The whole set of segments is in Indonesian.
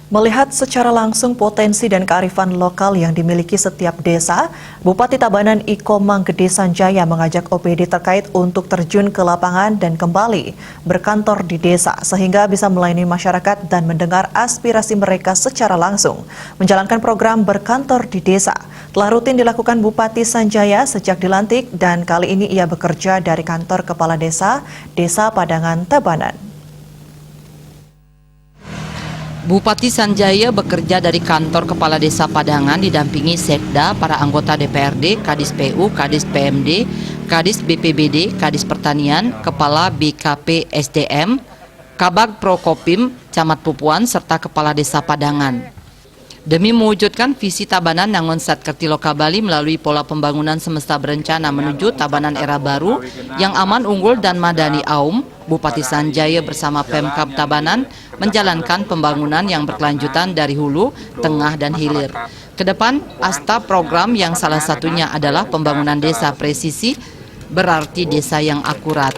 Melihat secara langsung potensi dan kearifan lokal yang dimiliki setiap desa, Bupati Tabanan Iko Manggede Sanjaya mengajak OPD terkait untuk terjun ke lapangan dan kembali berkantor di desa sehingga bisa melayani masyarakat dan mendengar aspirasi mereka secara langsung. Menjalankan program berkantor di desa telah rutin dilakukan Bupati Sanjaya sejak dilantik dan kali ini ia bekerja dari kantor Kepala Desa Padangan Tabanan. Bupati Sanjaya bekerja dari kantor Kepala Desa Padangan didampingi Sekda, para anggota DPRD, Kadis PU, Kadis PMD, Kadis BPBD, Kadis Pertanian, Kepala BKP SDM, Kabag Prokopim, Camat Pupuan, serta Kepala Desa Padangan. Demi mewujudkan visi Tabanan Nangon Satkerti Lokabali melalui pola pembangunan semesta berencana menuju Tabanan era baru yang aman, unggul, dan madani aum, Bupati Sanjaya bersama Pemkab Tabanan menjalankan pembangunan yang berkelanjutan dari hulu, tengah, dan hilir. Kedepan, asta program yang salah satunya adalah pembangunan desa presisi, berarti desa yang akurat.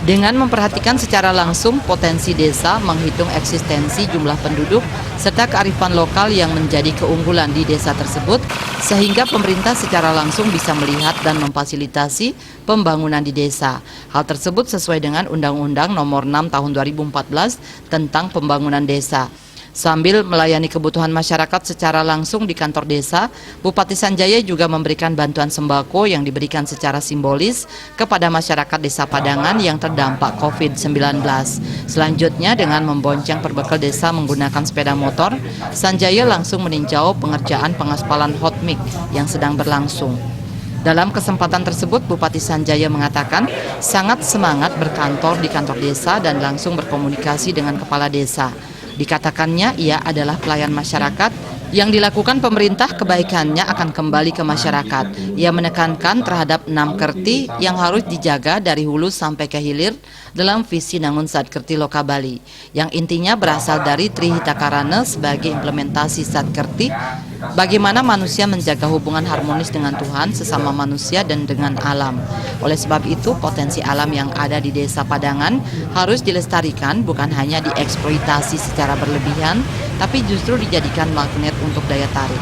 Dengan memperhatikan secara langsung potensi desa, menghitung eksistensi jumlah penduduk, serta kearifan lokal yang menjadi keunggulan di desa tersebut, sehingga pemerintah secara langsung bisa melihat dan memfasilitasi pembangunan di desa. Hal tersebut sesuai dengan Undang-Undang Nomor 6 Tahun 2014 tentang Pembangunan Desa. Sambil melayani kebutuhan masyarakat secara langsung di kantor desa, Bupati Sanjaya juga memberikan bantuan sembako yang diberikan secara simbolis kepada masyarakat Desa Padangan yang terdampak COVID-19. Selanjutnya, dengan membonceng perbekal desa menggunakan sepeda motor, Sanjaya langsung meninjau pengerjaan pengaspalan hot mix yang sedang berlangsung. Dalam kesempatan tersebut, Bupati Sanjaya mengatakan sangat semangat berkantor di kantor desa dan langsung berkomunikasi dengan kepala desa. Dikatakannya ia adalah pelayan masyarakat yang dilakukan pemerintah, kebaikannya akan kembali ke masyarakat. Ia menekankan terhadap 6 kerti yang harus dijaga dari hulu sampai ke hilir dalam visi Nangun Satkerti Lokabali, yang intinya berasal dari Trihitakarana sebagai implementasi Satkerti, bagaimana manusia menjaga hubungan harmonis dengan Tuhan, sesama manusia, dan dengan alam. Oleh sebab itu, potensi alam yang ada di Desa Padangan harus dilestarikan, bukan hanya dieksploitasi secara berlebihan, tapi justru dijadikan magnet untuk daya tarik.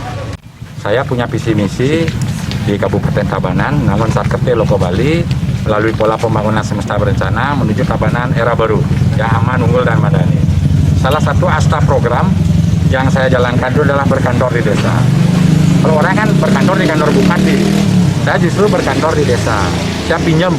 Saya punya visi misi di Kabupaten Tabanan, Nangon Satkerti Lokabali, melalui pola pembangunan semesta berencana menuju Tabanan era baru yang aman, unggul, dan madani. Salah satu asta program yang saya jalankan itu adalah berkantor di desa. Kalau orang kan berkantor di kantor bupati, saya justru berkantor di desa. Saya pinjam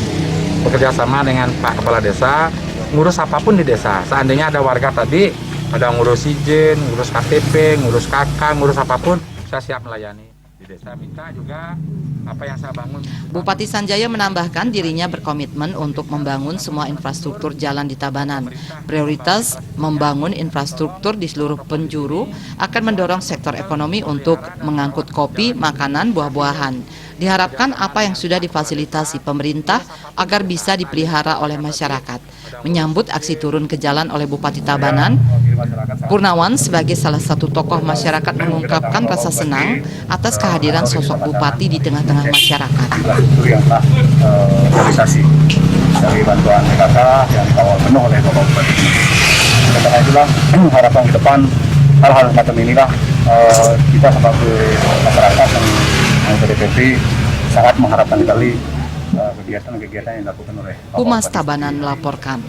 bekerja sama dengan Pak Kepala Desa, ngurus apapun di desa. Seandainya ada warga tadi, ada ngurus izin, ngurus KTP, ngurus KK, ngurus apapun, saya siap melayani di desa. Minta juga apa yang saya bangun. Bupati Sanjaya menambahkan dirinya berkomitmen untuk membangun semua infrastruktur jalan di Tabanan. Prioritas membangun infrastruktur di seluruh penjuru akan mendorong sektor ekonomi untuk mengangkut kopi, makanan, buah-buahan. Diharapkan apa yang sudah difasilitasi pemerintah agar bisa dipelihara oleh masyarakat. Menyambut aksi turun ke jalan oleh Bupati Tabanan, Purnawan sebagai salah satu tokoh masyarakat mengungkapkan rasa senang atas kehadiran sosok Bupati di tengah-tengah masyarakat. Infrastruktur yang telah realisasi dari bantuan PKK yang dikawal penuh oleh Bapak Bupati. Karena itulah harapan ke depan hal-hal semacam inilah kita sebagai masyarakat yang DPP sangat mengharapkan sekali kegiatan-kegiatan yang dilakukan oleh Humas Tabanan melaporkan.